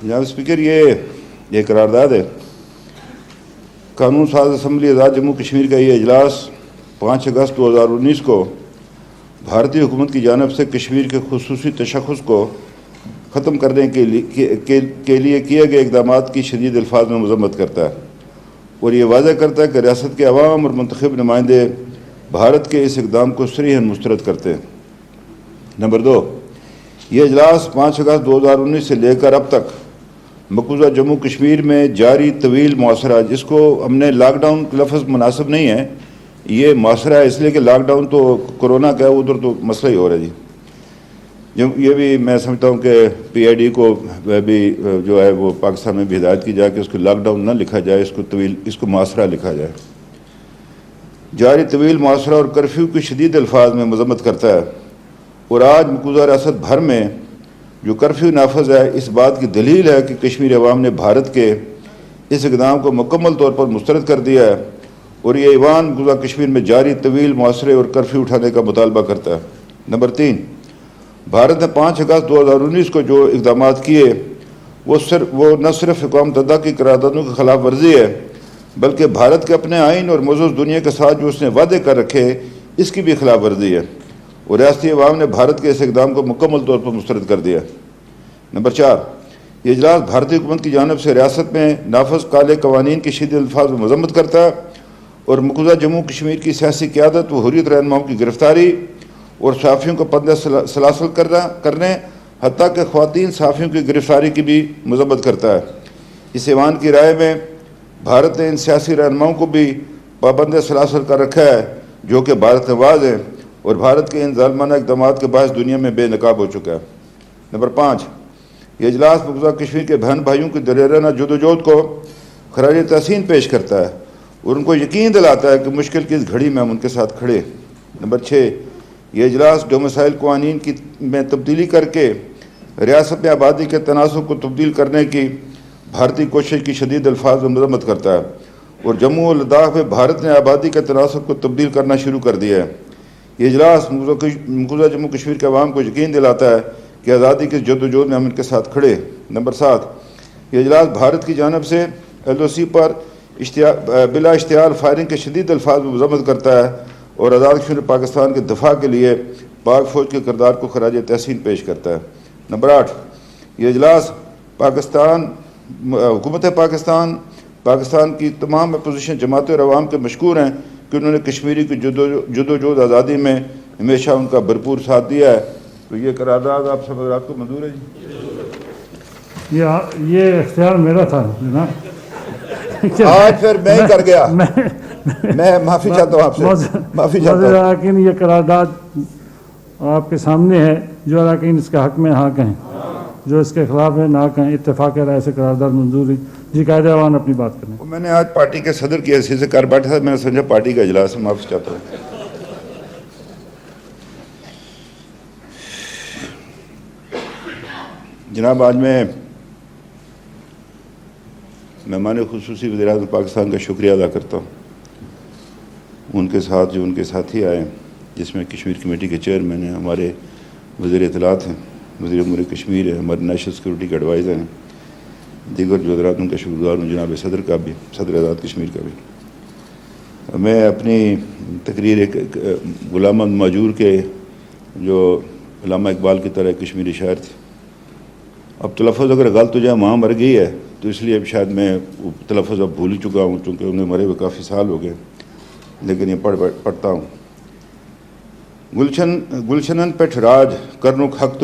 جناب اسپیکر، یہ قرارداد ہے۔ قانون ساز اسمبلی آزاد جموں کشمیر کا یہ اجلاس 5 اگست 2019 کو بھارتی حکومت کی جانب سے کشمیر کے خصوصی تشخص کو ختم کرنے کے لیے کیے گئے اقدامات کی شدید الفاظ میں مذمت کرتا ہے اور یہ واضح کرتا ہے کہ ریاست کے عوام اور منتخب نمائندے بھارت کے اس اقدام کو صریحاً مسترد کرتے ہیں۔ نمبر 2، یہ اجلاس 5 اگست 2019 سے لے کر اب تک مقبوضہ جموں کشمیر میں جاری طویل محاصرہ، جس کو ہم نے لاک ڈاؤن لفظ مناسب نہیں ہے، یہ محاصرہ ہے اس لیے کہ لاک ڈاؤن تو کورونا کا ہے، ادھر تو مسئلہ ہی ہو رہا ہے جی۔ یہ بھی میں سمجھتا ہوں کہ پی آئی ڈی کو بھی جو ہے وہ پاکستان میں بھی ہدایت کی جائے کہ اس کو لاک ڈاؤن نہ لکھا جائے، اس کو محاصرہ لکھا جائے۔ جاری طویل محاصرہ اور کرفیو کی شدید الفاظ میں مذمت کرتا ہے اور آج مقبوضہ ریاست بھر میں جو کرفیو نافذ ہے، اس بات کی دلیل ہے کہ کشمیری عوام نے بھارت کے اس اقدام کو مکمل طور پر مسترد کر دیا ہے اور یہ ایوان مقبوضہ کشمیر میں جاری طویل محاصرے اور کرفیو اٹھانے کا مطالبہ کرتا ہے۔ نمبر 3، بھارت نے 5 اگست 2019 کو جو اقدامات کیے وہ نہ صرف اقوام متحدہ کی قراردادوں کی خلاف ورزی ہے، بلکہ بھارت کے اپنے آئین اور معزز دنیا کے ساتھ جو اس نے وعدے کر رکھے اس کی بھی خلاف ورزی ہے اور ریاستی عوام نے بھارت کے اس اقدام کو مکمل طور پر مسترد کر دیا۔ نمبر 4، یہ اجلاس بھارتی حکومت کی جانب سے ریاست میں نافذ کالے قوانین کی شدید الفاظ میں مذمت کرتا ہے اور مقبوضہ جموں کشمیر کی سیاسی قیادت و حریت رہنماؤں کی گرفتاری اور صحافیوں کو بندِ سلاسل کرنے حتیٰ کہ خواتین صحافیوں کی گرفتاری کی بھی مذمت کرتا ہے۔ اس ایوان کی رائے میں بھارت نے ان سیاسی رہنماؤں کو بھی پابند سلاسل کر رکھا ہے جو کہ بھارت نواز ہیں اور بھارت کے ان ظالمانہ اقدامات کے باعث دنیا میں بے نقاب ہو چکا ہے۔ نمبر 5، یہ اجلاس مقبوضہ کشمیر کے بہن بھائیوں کی دلیرانہ جدوجہد کو خراج تحسین پیش کرتا ہے اور ان کو یقین دلاتا ہے کہ مشکل کی اس گھڑی میں ہم ان کے ساتھ کھڑے۔ نمبر 6، یہ اجلاس ڈومیسائل قوانین میں تبدیلی کر کے ریاست میں آبادی کے تناسب کو تبدیل کرنے کی بھارتی کوشش کی شدید الفاظ میں مذمت کرتا ہے اور جموں و لداخ میں بھارت نے آبادی کے تناسب کو تبدیل کرنا شروع کر دیا ہے۔ یہ اجلاس مقبوضہ جموں کشمیر کے عوام کو یقین دلاتا ہے کہ آزادی کی جدوجہد میں ہم ان کے ساتھ کھڑے۔ نمبر 7، یہ اجلاس بھارت کی جانب سے ایل او سی پر بلا اشتعال فائرنگ کے شدید الفاظ میں مذمت کرتا ہے اور آزاد کشمیر پاکستان کے دفاع کے لیے پاک فوج کے کردار کو خراج تحسین پیش کرتا ہے۔ نمبر 8، یہ اجلاس حکومت پاکستان کی تمام اپوزیشن جماعتیں اور عوام کے مشکور ہیں کہ انہوں نے کشمیری کی جدوجہد آزادی میں ہمیشہ ان کا بھرپور ساتھ دیا ہے۔ تو یہ قرارداد آپ سب حضرات کو منظور ہے جی؟ یہ اختیار میرا تھا جناب، آج پھر میں ہی کر گیا، میں معافی چاہتا ہوں آپ سے، معافی چاہتا ہوں۔ اراکین یہ قرارداد آپ کے سامنے ہے، جو اراکین اس کے حق میں ہاں کہیں، جو اس کے خلاف ہے نہ کہیں، اتفاق رائے سے قرارداد منظور ہے جی۔ قائد ایوان اپنی بات کریں۔ میں نے آج پارٹی کے صدر کی حیثیت سے کر بیٹھا تھا، میں نے سمجھا پارٹی کا اجلاس ہے، معافی چاہتا ہوں۔ جناب، آج میں مہمان خصوصی وزیر اعظم پاکستان کا شکریہ ادا کرتا ہوں، ان کے ساتھ جو ان کے ساتھی آئے، جس میں کشمیر کمیٹی کے چیئرمین ہیں، ہمارے وزیر اطلاعات ہیں، وزیر امور کشمیر ہے، ہمارے نیشنل سیکورٹی کے ایڈوائزر ہیں، دیگر جو حضرات ان کا شکر گزار ہوں، جناب صدر کا بھی، صدر آزاد کشمیر کا بھی۔ میں اپنی تقریر ایک غلام احمد ماجور کے جو علامہ اقبال کی طرح کشمیری شاعر تھے، اب تلفظ اگر غلط ہو جائے، ماں مر گئی ہے تو اس لیے اب شاید میں وہ تلفظ اب بھول چکا ہوں، چونکہ انہیں مرے ہوئے کافی سال ہو گئے، لیکن یہ پڑھتا ہوں۔ گلشنن پیٹھ راج کرنک حق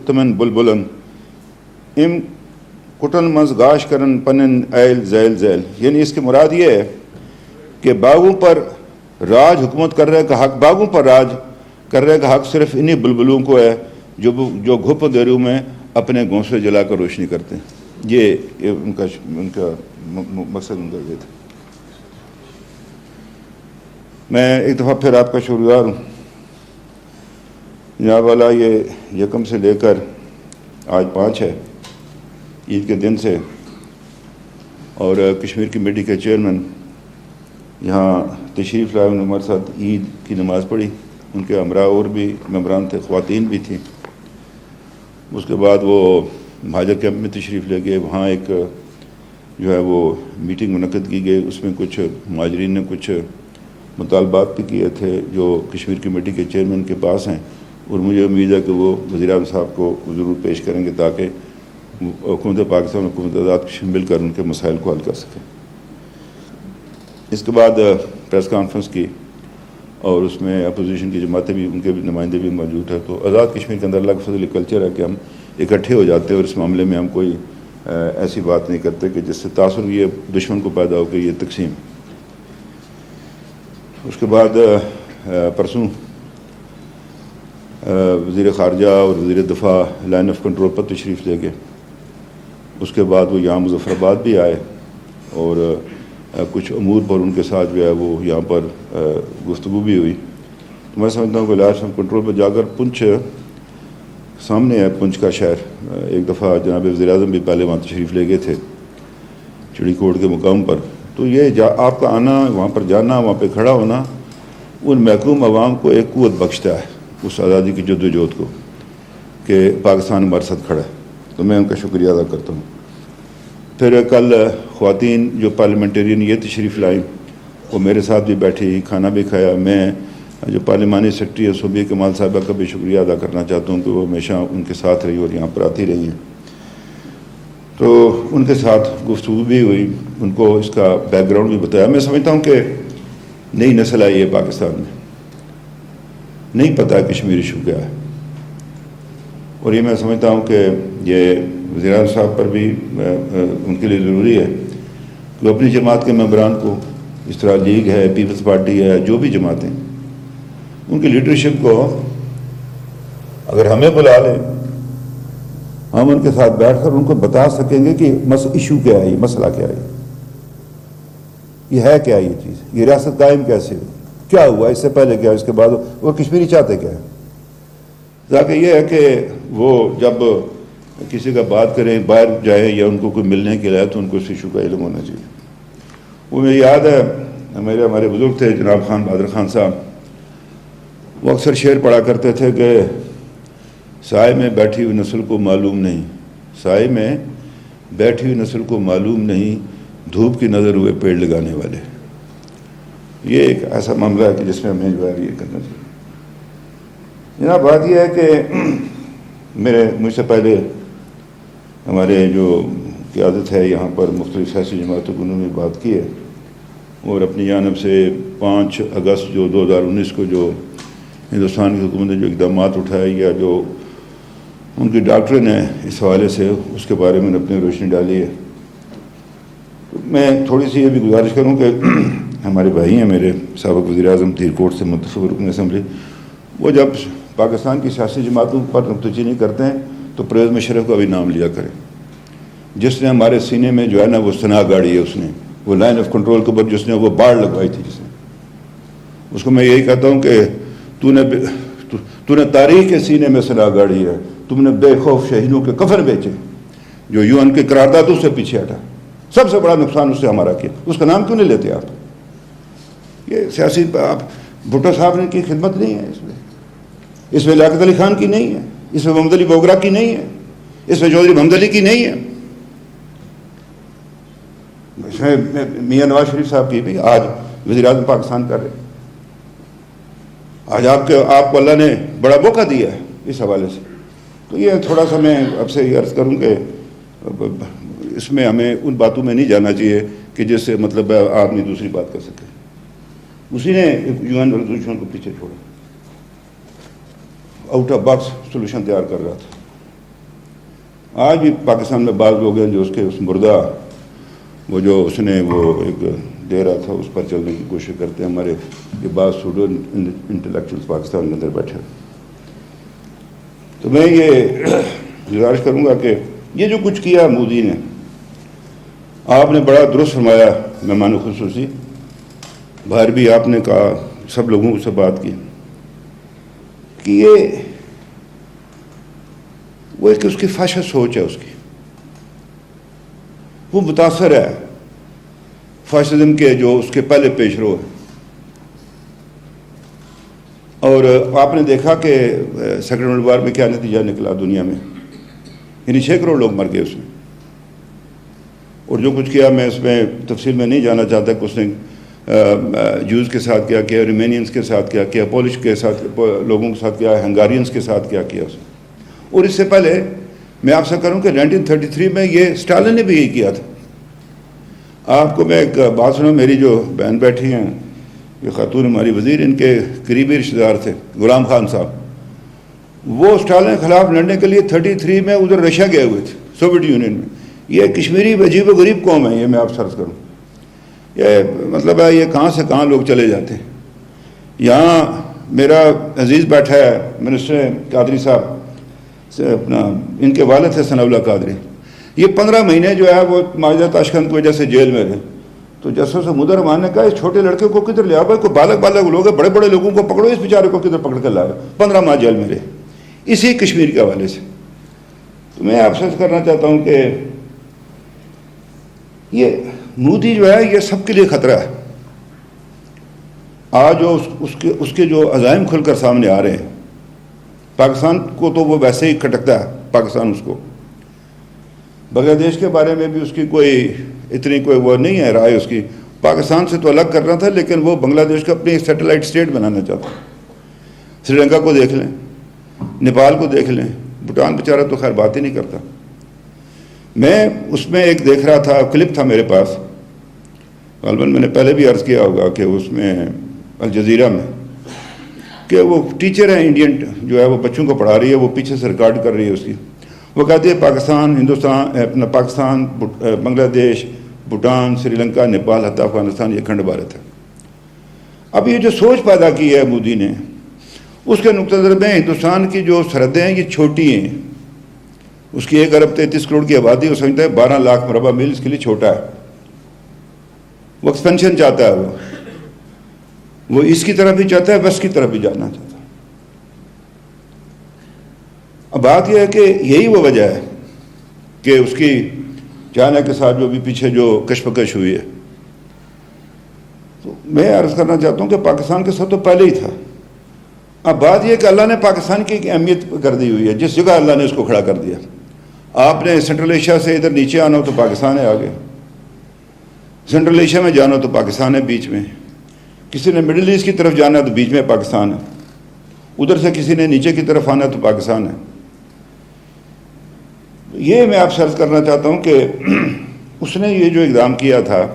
تمن بلبلن ام کٹن منز گاش کرن پنن ایل زیل زیل، یعنی اس کی مراد یہ ہے کہ باغوں پر راج حکومت کر رہے کا حق، باغوں پر راج کر رہے کا حق صرف انہی بلبلوں کو ہے جو گھپ اندھیروں میں اپنے گھونسلے جلا کر روشنی کرتے ہیں۔ یہ ان کا مقصد ان کا یہ تھا۔ میں ایک دفعہ پھر آپ کا شکر گزار ہوں جناب والا، یہ یکم سے لے کر آج 5 ہے، عید کے دن سے، اور کشمیر کمیٹی کے چیئرمین یہاں تشریف لائے، انہوں نے ہمارے ساتھ عید کی نماز پڑھی، ان کے ہمراہ اور بھی ممبران تھے، خواتین بھی تھیں۔ اس کے بعد وہ مہاجر کیمپ میں تشریف لے گئے. وہاں ایک جو ہے وہ میٹنگ منعقد کی گئی. اس میں کچھ مہاجرین نے کچھ مطالبات بھی کیے تھے جو کشمیر کمیٹی کے چیئرمین کے پاس ہیں, اور مجھے امید ہے کہ وہ وزیر اعظم صاحب کو ضرور پیش کریں گے تاکہ حکومت پاکستان اور حکومت آزاد کشمیر مل کر ان کے مسائل کو حل کر سکیں. اس کے بعد پریس کانفرنس کی, اور اس میں اپوزیشن کی جماعتیں بھی, ان کے بھی نمائندے بھی موجود ہیں. تو آزاد کشمیر کے اندر اللہ کے فضل کلچر ہے کہ ہم اکٹھے ہو جاتے ہیں, اور اس معاملے میں ہم کوئی ایسی بات نہیں کرتے کہ جس سے تاثر یہ دشمن کو پیدا ہو کہ یہ تقسیم. اس کے بعد پرسوں وزیر خارجہ اور وزیر دفاع لائن آف کنٹرول پر تشریف لے گئے. اس کے بعد وہ یہاں مظفر آباد بھی آئے, اور کچھ امور پر ان کے ساتھ جو ہے وہ یہاں پر گفتگو بھی ہوئی. تو میں سمجھتا ہوں کہ لائن آف کنٹرول پر جا کر پنچ سامنے ہے, پنچ کا شہر. ایک دفعہ جناب وزیر اعظم بھی پہلے وہاں تشریف لے گئے تھے چڑی کوٹ کے مقام پر. تو یہ آپ کا آنا, وہاں پر جانا, وہاں پہ کھڑا ہونا ان محکوم عوام کو ایک قوت بخشتا ہے اس آزادی کی جد و جہد کو کہ پاکستان ہمارے ساتھ کھڑا ہے. تو میں ان کا شکریہ ادا کرتا ہوں. پھر کل خواتین جو پارلیمنٹرین یہ تشریف لائیں, وہ میرے ساتھ بھی بیٹھی, کھانا بھی کھایا. میں جو پارلیمانی سیکرٹری ہے صوبیہ کمال صاحبہ کا بھی شکریہ ادا کرنا چاہتا ہوں کہ وہ ہمیشہ ان کے ساتھ رہی اور یہاں پر آتی رہی ہیں. تو ان کے ساتھ گفتگو بھی ہوئی, ان کو اس کا بیک گراؤنڈ بھی بتایا. میں سمجھتا ہوں کہ نئی نسل آئی ہے پاکستان میں, نہیں پتہ کشمیر ایشو کیا ہے, اور یہ میں سمجھتا ہوں کہ یہ وزیر اعظم صاحب پر بھی ان کے لیے ضروری ہے کہ اپنی جماعت کے ممبران کو, اس طرح لیگ ہے, پیپلز پارٹی ہے, جو بھی جماعتیں, ان کی لیڈرشپ کو اگر ہمیں بلا لیں, ہم ان کے ساتھ بیٹھ کر ان کو بتا سکیں گے کہ ایشو کیا ہے, یہ مسئلہ کیا ہے, یہ ہے کیا, یہ چیز, یہ ریاست قائم کیسے ہوئی, کیا ہوا, اس سے پہلے کیا, اس کے بعد, وہ کشمیری چاہتے کیا ہے. تاکہ یہ ہے کہ وہ جب کسی کا بات کریں, باہر جائیں یا ان کو کوئی ملنے کے لیے, تو ان کو اس ایشو کا علم ہونا چاہیے. وہ مجھے یاد ہے ہمارے بزرگ تھے جناب خان بہادر خان صاحب, وہ اکثر شعر پڑھا کرتے تھے کہ سائے میں بیٹھی ہوئی نسل کو معلوم نہیں, سائے میں بیٹھی ہوئی نسل کو معلوم نہیں, دھوپ کی نظر ہوئے پیڑ لگانے والے. یہ ایک ایسا معاملہ ہے کہ جس میں ہمیں جو ہے یہ کرنا چاہیے. جناب بات یہ ہے کہ مجھ سے پہلے ہمارے جو قیادت ہے یہاں پر مختلف سیاسی جماعتوں کو انہوں نے بات کی ہے, اور اپنی جانب سے 5 اگست جو 2019 کو جو ہندوستان کی حکومت نے جو اقدامات اٹھائے یا جو ان کی ڈاکٹرن ہے اس حوالے سے, اس کے بارے میں اپنی روشنی ڈالی ہے. میں تھوڑی سی یہ بھی گزارش کروں کہ ہمارے بھائی ہیں میرے سابق وزیر اعظم تیر کوٹ سے منتخب رکن اسمبلی, وہ جب پاکستان کی سیاسی جماعتوں پر نکتہ کرتے ہیں تو پرویز مشرف کا بھی نام لیا کریں, جس نے ہمارے سینے میں جو ہے نا وہ سنا گاڑی ہے, اس نے وہ لائن آف کنٹرول کے اوپر جس نے وہ باڑ لگوائی تھی, جس نے, اس کو میں یہی کہتا ہوں کہ تو نے تاریخ کے سینے میں سنا گاڑی ہے, تم نے بے خوف شہیدوں کے کفن بیچے, جو UN کے قراردادوں سے پیچھے ہٹا, سب سے بڑا نقصان اس سے ہمارا کیا, اس کا نام کیوں نہیں لیتے آپ؟ یہ سیاسی آپ بھٹو صاحب نے کی خدمت نہیں ہے اس میں لیاقت علی خان کی نہیں ہے, اس میں محمد علی بوگرا کی نہیں ہے, اس میں چودھری محمد علی کی نہیں ہے, اس میں میاں نواز شریف صاحب کی بھی آج وزیر اعظم پاکستان کر رہے. آج آپ کو اللہ نے بڑا موقع دیا ہے اس حوالے سے. تو یہ تھوڑا سا میں اب سے یہ عرض کروں کہ اس میں ہمیں ان باتوں میں نہیں جانا چاہیے کہ جس سے مطلب آدمی دوسری بات کر سکے. اسی نے UN ریزولوشن کو پیچھے چھوڑا, آؤٹ آف باکس سولوشن تیار کر رہا تھا. آج بھی پاکستان میں بعض لوگ ہیں جو اس مردہ وہ جو اس نے وہ ایک دے رہا تھا اس پر چلنے کی کوشش کرتے ہیں. ہمارے یہ بعض اسٹوڈنٹ انٹلیکچوئلس پاکستان کے اندر بیٹھے. تو میں یہ گزارش کروں گا کہ یہ جو کچھ کیا مودی نے, آپ نے بڑا درست فرمایا مہمان خصوصی, باہر بھی آپ نے کہا, سب لوگوں سے بات کی کہ یہ وہ ایک اس کی فاشسٹ سوچ ہے, اس کی وہ متاثر ہے فاشزم کے جو اس کے پہلے پیش رو ہے. اور آپ نے دیکھا کہ سیکنڈ ورلڈ وار میں کیا نتیجہ نکلا دنیا میں, یعنی 6 کروڑ لوگ مر گئے اس میں. اور جو کچھ کیا میں اس میں تفصیل میں نہیں جانا چاہتا کہ اس نے جوز کے ساتھ کیا کیا, ریمینینس کے ساتھ کیا کیا, پولش کے ساتھ لوگوں کے ساتھ کیا, ہنگارینس کے ساتھ کیا کیا اس نے. اور اس سے پہلے میں آپ سے کروں کہ 1933 میں یہ اسٹالن نے بھی یہی کیا تھا. آپ کو میں ایک بات سنوں, میری جو بہن بیٹھی ہیں یہ خاتون ہماری وزیر, ان کے قریبی رشتہ دار تھے غلام خان صاحب, وہ اسٹالن کے خلاف لڑنے کے لیے 33 میں ادھر رشیا گئے ہوئے تھے, سوویت یونین میں. یہ کشمیری عجیب و غریب قوم ہے, یہ میں آپ سرچ کروں, یہ مطلب ہے یہ کہاں سے کہاں لوگ چلے جاتے ہیں. یہاں میرا عزیز بیٹھا ہے منسٹر قادری صاحب, اپنا ان کے والد تھے ثناء اللہ قادری, یہ 15 مہینے جو ہے وہ ماجدہ تاشقند کی وجہ سے جیل میں رہے. تو جسٹس مدر رحمان نے کہا اس چھوٹے لڑکے کو کدھر لے آؤ بھائی, کوئی بالغ لوگ ہیں, بڑے بڑے لوگوں کو پکڑو, اس بیچارے کو کدھر پکڑ کر لاؤ. 15 ماہ جیل میں رہے اسی کشمیر کے حوالے سے. تو میں آپ سے کرنا چاہتا ہوں کہ یہ مودی جو ہے یہ سب کے لیے خطرہ ہے. آج جو اس کے جو عزائم کھل کر سامنے آ رہے ہیں, پاکستان کو تو وہ ویسے ہی کھٹکتا ہے, پاکستان اس کو. بنگلہ دیش کے بارے میں بھی اس کی کوئی اتنی کوئی وہ نہیں ہے رائے اس کی, پاکستان سے تو الگ کرنا تھا, لیکن وہ بنگلہ دیش کو اپنی سیٹلائٹ اسٹیٹ بنانا چاہتا. سری لنکا کو دیکھ لیں, نیپال کو دیکھ لیں, بھوٹان بیچارہ تو خیر بات ہی نہیں کرتا. میں اس میں ایک دیکھ رہا تھا, کلپ تھا میرے پاس, غالباً میں نے پہلے بھی عرض کیا ہوگا کہ اس میں الجزیرہ میں کہ وہ ٹیچر ہیں انڈین جو ہے وہ بچوں کو پڑھا رہی ہے, وہ پیچھے سے ریکارڈ کر رہی ہے اس کی. وہ کہتی ہے پاکستان, ہندوستان, اپنا پاکستان, بنگلہ دیش, بھوٹان, سری لنکا, نیپال, حتی افغانستان, یہ کھنڈ بھارت ہے. اب یہ جو سوچ پیدا کی ہے مودی نے, اس کے نقطہ نظر میں ہندوستان کی جو سرحدیں ہیں یہ چھوٹی ہیں. اس کی 1 ارب 33 کروڑ کی آبادی, وہ سمجھتا ہے 12 لاکھ مربع میل اس کے لیے چھوٹا ہے. وہ ایکسپینشن چاہتا ہے, وہ اس کی طرف بھی چاہتا ہے, ویسٹ کی طرف بھی جانا چاہتا ہے. اب بات یہ ہے کہ یہی وہ وجہ ہے کہ اس کی چائنا کے ساتھ جو بھی پیچھے جو کشمکش ہوئی ہے. تو میں عرض کرنا چاہتا ہوں کہ پاکستان کے ساتھ تو پہلے ہی تھا. اب بات یہ کہ اللہ نے پاکستان کی ایک اہمیت کر دی ہوئی ہے, جس جگہ اللہ نے اس کو کھڑا کر دیا. آپ نے سینٹرل ایشیا سے ادھر نیچے آنا ہو تو پاکستان ہے آگے, سینٹرل ایشیا میں جانا ہو تو پاکستان ہے بیچ میں, کسی نے مڈل ایسٹ کی طرف جانا ہے تو بیچ میں پاکستان ہے, ادھر سے کسی نے نیچے کی طرف آنا ہے تو پاکستان ہے. یہ میں آپ سے عرض کرنا چاہتا ہوں کہ اس نے یہ جو اقدام کیا تھا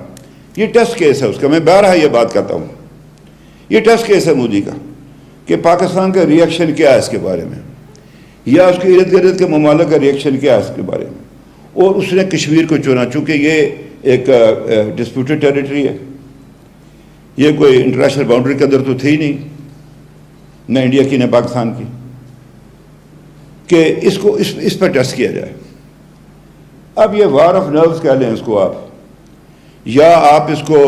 یہ ٹیسٹ کیس ہے اس کا. میں بہرحال یہ بات کہتا ہوں, یہ ٹیسٹ کیس ہے مودی کا کہ پاکستان کا ری ایکشن کیا ہے اس کے بارے میں, یا اس کے ارد گرد کے ممالک کا ری ایکشن کیا ہے اس کے بارے میں. اور اس نے کشمیر کو چنا, چونکہ یہ ایک ڈسپیوٹڈ ٹیریٹری ہے, یہ کوئی انٹرنیشنل باؤنڈری کے اندر تو تھی نہیں, نہ انڈیا کی نہ پاکستان کی, کہ اس کو اس پر ٹیسٹ کیا جائے. اب یہ وار آف نروز کہہ لیں اس کو آپ, یا آپ اس کو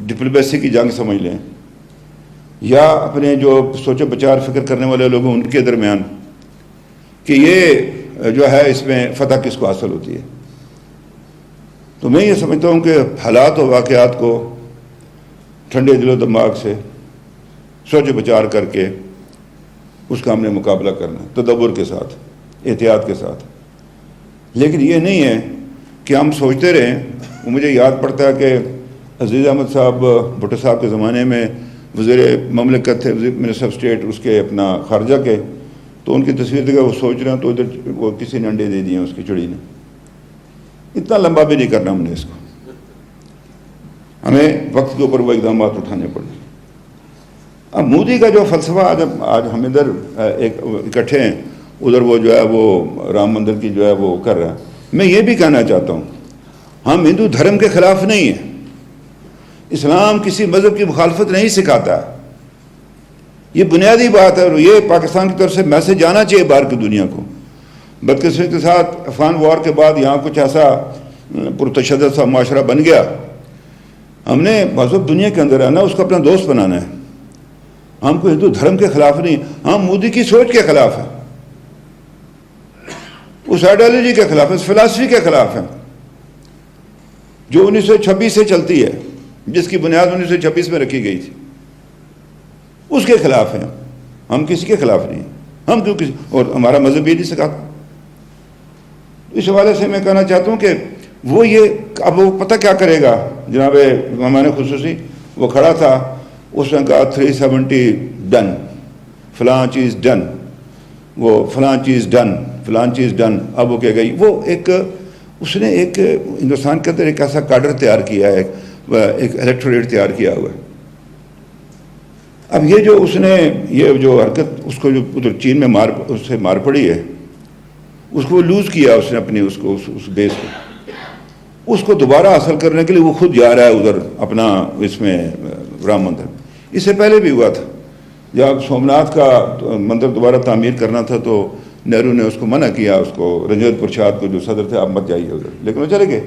ڈپلومیسی کی جنگ سمجھ لیں, یا اپنے جو سوچ و بچار فکر کرنے والے لوگ ہیں ان کے درمیان کہ یہ جو ہے اس میں فتح کس کو حاصل ہوتی ہے. تو میں یہ سمجھتا ہوں کہ حالات و واقعات کو ٹھنڈے دل و دماغ سے سوچ و بچار کر کے اس کا ہم نے مقابلہ کرنا, تدبر کے ساتھ, احتیاط کے ساتھ. لیکن یہ نہیں ہے کہ ہم سوچتے رہیں. مجھے یاد پڑتا ہے کہ عزیز احمد صاحب بھٹو صاحب کے زمانے میں وزیر مملکت تھے, منسٹر آف اسٹیٹ اس کے اپنا خارجہ کے, تو ان کی تصویر دیکھا وہ سوچ رہے ہیں تو ادھر وہ کسی نے انڈے دے دیے اس کی چڑی نے. اتنا لمبا بھی نہیں کرنا ہم نے اس کو, ہمیں وقت کے اوپر وہ اقدامات اٹھانے پڑیں. اب مودی کا جو فلسفہ آج ہم ادھر ایک اکٹھے ہیں, ادھر وہ جو ہے وہ رام مندر کی جو ہے وہ کر رہا ہے. میں یہ بھی کہنا چاہتا ہوں ہم ہندو دھرم کے خلاف نہیں ہیں, اسلام کسی مذہب کی مخالفت نہیں سکھاتا, یہ بنیادی بات ہے. اور یہ پاکستان کی طرف سے میسج آنا چاہیے باہر کی دنیا کو. بدقسمتی کے ساتھ افغان وار کے بعد یہاں کچھ ایسا پرتشدد سا معاشرہ بن گیا. ہم نے مذہب دنیا کے اندر رہنا, اس کو اپنا دوست بنانا ہے. ہم کو ہندو دھرم کے خلاف نہیں, ہم مودی کی سوچ کے خلاف ہیں, اس آئیڈیالوجی کے خلاف, اس فلسفی کے خلاف ہیں جو 1926 سے چلتی ہے, جس کی بنیاد 1926 میں رکھی گئی تھی, اس کے خلاف ہیں. ہم کسی کے خلاف نہیں, ہم کیوں کسی, اور ہمارا مذہب یہ نہیں سکھاتا. اس حوالے سے میں کہنا چاہتا ہوں کہ وہ یہ اب وہ پتہ کیا کرے گا. جناب مہمان خصوصی وہ کھڑا تھا, اس نے کہا 370 ڈن, فلاں چیز ڈن, وہ فلاں چیز ڈن, فلاں چیز ڈن. اب وہ کہہ گئی, وہ ایک اس نے ایک ہندوستان کے اندر ایک ایسا کاڈر تیار کیا ہے, ایک الیکٹوریٹ تیار کیا ہوا ہے. اب یہ جو اس نے یہ جو حرکت اس کو جو ادھر چین میں اس سے مار پڑی ہے, اس کو لوز کیا اس نے اپنی اس کو اس بیس کو, اس کو دوبارہ حاصل کرنے کے لیے وہ خود جا رہا ہے ادھر اپنا اس میں رام مندر. اس سے پہلے بھی ہوا تھا جب سومناتھ کا مندر دوبارہ تعمیر کرنا تھا تو نہرو نے اس کو منع کیا, اس کو رنجیت پرساد کو جو صدر تھے, آپ مت جائیے ادھر, لیکن وہ چلے گئے.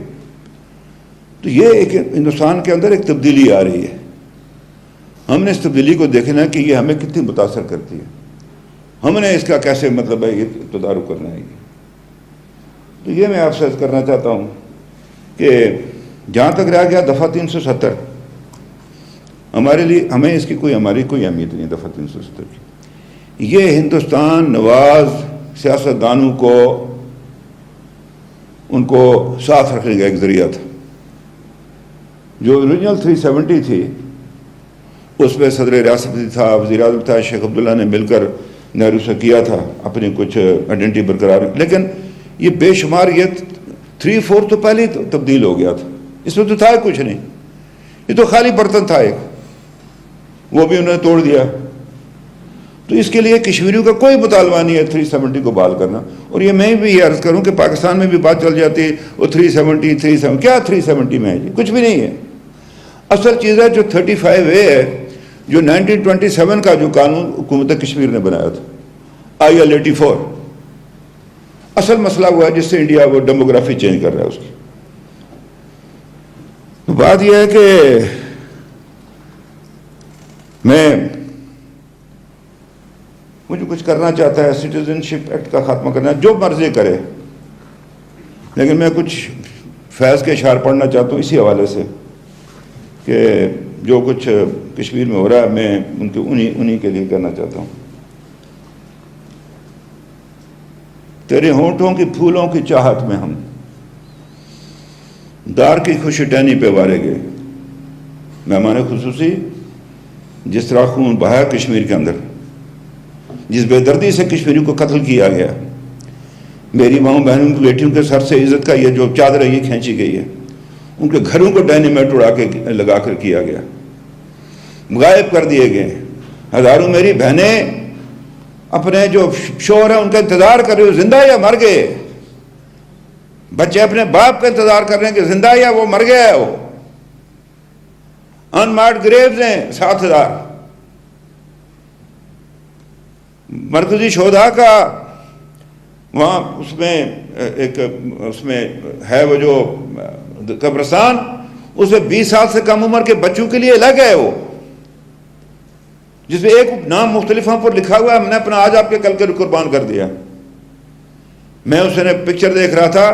تو یہ ایک ہندوستان کے اندر ایک تبدیلی آ رہی ہے. ہم نے اس تبدیلی کو دیکھنا ہے کہ یہ ہمیں کتنی متاثر کرتی ہے, ہم نے اس کا کیسے مطلب ہے یہ تدارک کرنا ہے. تو یہ میں آپ سے عرض کرنا چاہتا ہوں کہ جہاں تک رہ گیا دفعہ 370, ہمارے لیے ہمیں اس کی ہماری کوئی اہمیت نہیں. دفعہ 370 کی یہ ہندوستان نواز سیاستدانوں کو ان کو ساتھ رکھنے کا ایک ذریعہ تھا. جو اوریجنل 370 تھی اس میں صدر ریاست تھا, وزیر اعظم تھا, شیخ عبداللہ نے مل کر نہرو سے کیا تھا اپنی کچھ آئیڈینٹی برقرار, لیکن یہ بے شمار یہ 3/4 تو پہلے ہی تبدیل ہو گیا تھا. اس میں تو تھا کچھ نہیں, یہ تو خالی برتن تھا ایک, وہ بھی انہوں نے توڑ دیا. تو اس کے لیے کشمیریوں کا کوئی مطالبہ نہیں ہے 370 کو بحال کرنا. اور یہ میں بھی یہ عرض کروں کہ پاکستان میں بھی بات چل جاتی ہے وہ 370 کیا 370 میں ہے جی, کچھ بھی نہیں ہے. اصل چیز ہے جو 35A ہے, جو 1927 کا جو قانون حکومت کشمیر نے بنایا تھا, IL 84. اصل مسئلہ ہوا ہے جس سے انڈیا وہ ڈیموگرافی چینج کر رہا ہے اس کی. بات یہ ہے کہ وہ جو کچھ کرنا چاہتا ہے سٹیزن شپ ایکٹ کا خاتمہ کرنا, جو مرضی کرے, لیکن میں کچھ فیض کے اشعار پڑھنا چاہتا ہوں اسی حوالے سے کہ جو کچھ کشمیر میں ہو رہا ہے میں ان کے انہی کے لیے کہنا چاہتا ہوں. تیرے ہونٹوں کی پھولوں کی چاہت میں ہم دار کی خوش ٹہنی پہ وارے گئے. مہمان خصوصی جس طرح خون بہایا کشمیر کے اندر, جس بے دردی سے کشمیریوں کو قتل کیا گیا, میری ماؤں بہنوں کی بیٹیوں کے سر سے عزت کا یہ جو چادر ہے یہ کھینچی گئی ہے, ان کے گھروں کو ڈائنیمائٹ اڑا کے لگا کر کیا گیا, غائب کر دیے گئے. ہزاروں میری بہنیں اپنے جو شوہر ہیں ان کا انتظار کر رہے ہو, زندہ یا مر گئے. بچے اپنے باپ کا انتظار کر رہے ہیں کہ زندہ یا وہ مر گیا ہے. وہ انمارکڈ گریوز ہیں 7,000. مرکزی شہداء کا وہاں اس میں ایک اس میں ہے وہ جو قبرستان, اس میں 20 سال سے کم عمر کے بچوں کے لیے الگ ہے وہ, جس میں ایک نام مختلفوں پر لکھا ہوا ہے, ہم نے اپنا آج آپ کے کل کے قربان کر دیا. میں اس نے پکچر دیکھ رہا تھا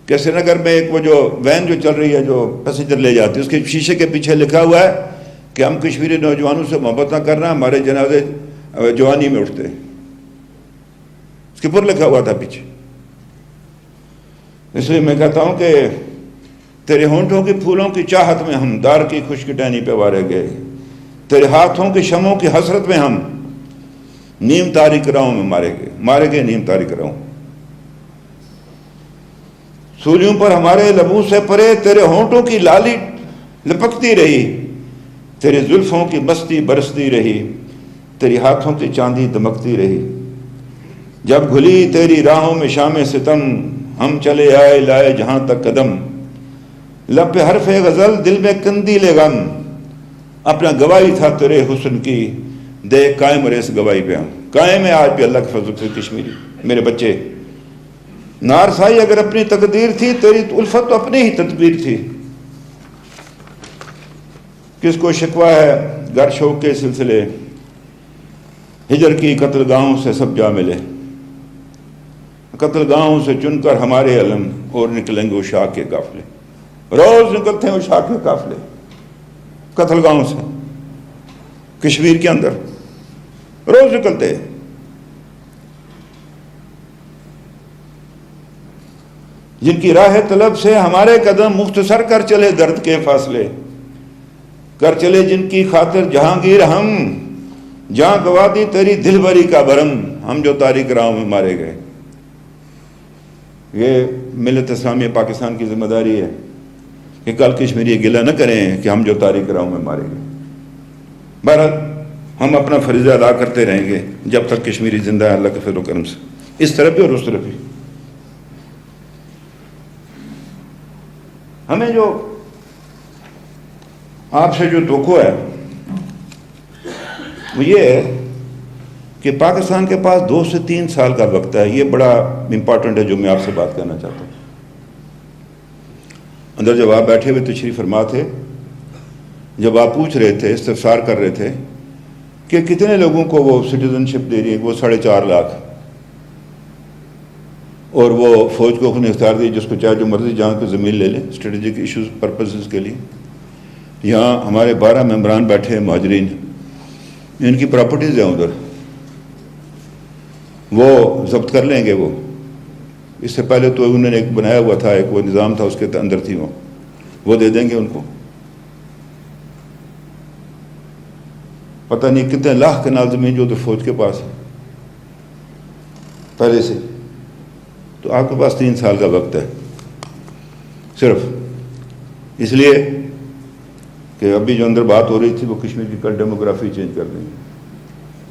کہ سری نگر میں ایک وہ جو وین جو چل رہی ہے جو پیسنجر لے جاتی ہے, اس کے شیشے کے پیچھے لکھا ہوا ہے کہ ہم کشمیری نوجوانوں سے محبت نہ کرنا, ہمارے جنازے جوانی میں اٹھتے. اس کے پر لکھا ہوا تھا پیچھے. اس لیے میں کہتا ہوں کہ تیرے ہونٹوں کی پھولوں کی چاہت میں ہم دار کی خشک ٹہنی پہ وارے گئے, تیرے ہاتھوں کی شمعوں کی حسرت میں ہم نیم تاریک راہوں میں مارے گئے نیم تاریک راہوں. سولیوں پر ہمارے لبوں سے پرے تیرے ہونٹوں کی لالی لپکتی رہی, تیرے زلفوں کی مستی برستی رہی, تیری ہاتھوں کی چاندی دمکتی رہی. جب گھلی تیری راہوں میں شام ستم, ہم چلے آئے لائے جہاں تک قدم. لب پہ حرف غزل دل میں قندیل غم, اپنا گواہی تھا تیرے حسن کی, دیکھ قائم رہے اس گواہی پہ. ہم قائم ہے آج بھی اللہ کے فضل سے کشمیری میرے بچے. نارسائی اگر اپنی تقدیر تھی, تیری الفت تو اپنی ہی تدبیر تھی. کس کو شکوہ ہے گر شوق کے سلسلے, ہجر کی قتل گاہوں سے سب جا ملے. قتل گاہوں سے چن کر ہمارے علم اور نکلیں گے وہ شاہ کے قافلے. روز نکلتے ہیں وہ شاہ کے قافلے قتل گاہوں سے کشمیر کے اندر, روز نکلتے. جن کی راہ طلب سے ہمارے قدم مختصر کر چلے درد کے فاصلے، کر چلے جن کی خاطر جہانگیر ہم، جہاں گوا دی تیری دل بری کا برم، ہم جو تاریک راہوں میں مارے گئے۔ یہ ملت اسلامیہ پاکستان کی ذمہ داری ہے کہ کل کشمیری یہ گلہ نہ کریں کہ ہم جو تاریک راہوں میں مارے گئے۔ بہرحال ہم اپنا فریضہ ادا کرتے رہیں گے جب تک کشمیری زندہ ہے، اللہ کے فضل و کرم سے، اس طرف بھی اور اس طرف بھی۔ ہمیں جو آپ سے جو توقع ہے وہ یہ ہے کہ پاکستان کے پاس 2 سے 3 سال کا وقت ہے۔ یہ بڑا امپورٹنٹ ہے جو میں آپ سے بات کرنا چاہتا ہوں۔ اندر جب آپ بیٹھے ہوئے تشریف فرما تھے، جب آپ پوچھ رہے تھے، استفسار کر رہے تھے کہ کتنے لوگوں کو وہ سٹیزن شپ دے رہی ہے، وہ 4.5 لاکھ، اور وہ فوج کو خود اختیار دی جس کو چاہے جو مرضی جہاں کو زمین لے لیں اسٹریٹجک ایشوز پرپسز کے لیے۔ یہاں ہمارے 12 ممبران بیٹھے ہیں مہاجرین، ان کی پراپرٹیز ہیں ادھر، وہ ضبط کر لیں گے۔ وہ اس سے پہلے تو انہوں نے ایک بنایا ہوا تھا، ایک وہ نظام تھا، اس کے اندر تھی وہ دے دیں گے ان کو۔ پتہ نہیں کتنے لاکھ کنال زمین جو تو فوج کے پاس ہے پہلے سے۔ تو آپ کے پاس 3 سال کا وقت ہے صرف، اس لیے کہ ابھی جو اندر بات ہو رہی تھی وہ کشمیر کی کل ڈیموگرافی چینج کر دیں گے،